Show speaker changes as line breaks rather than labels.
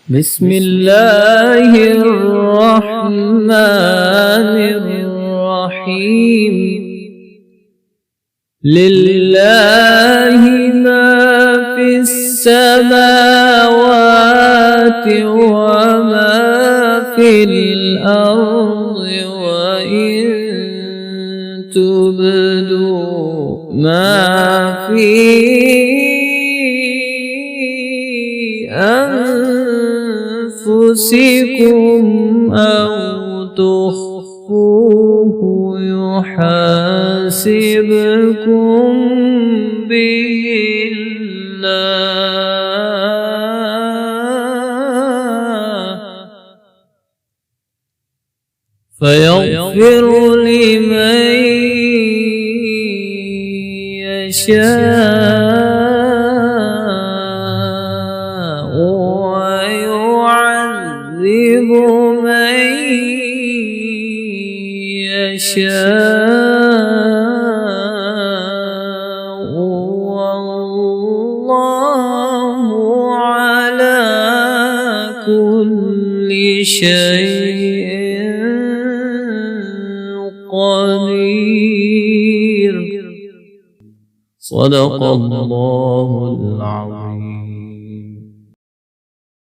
بسم الله الرحمن الرحيم. لله ما في السماوات وما في الأرض، وإن تبدوا ما في أنفسكم أو تخفوه يحاسبكم به الله، فيغفر لمن يشاء ويعذب من يشاء، والله على كل شيء قدير. صدق الله العظيم.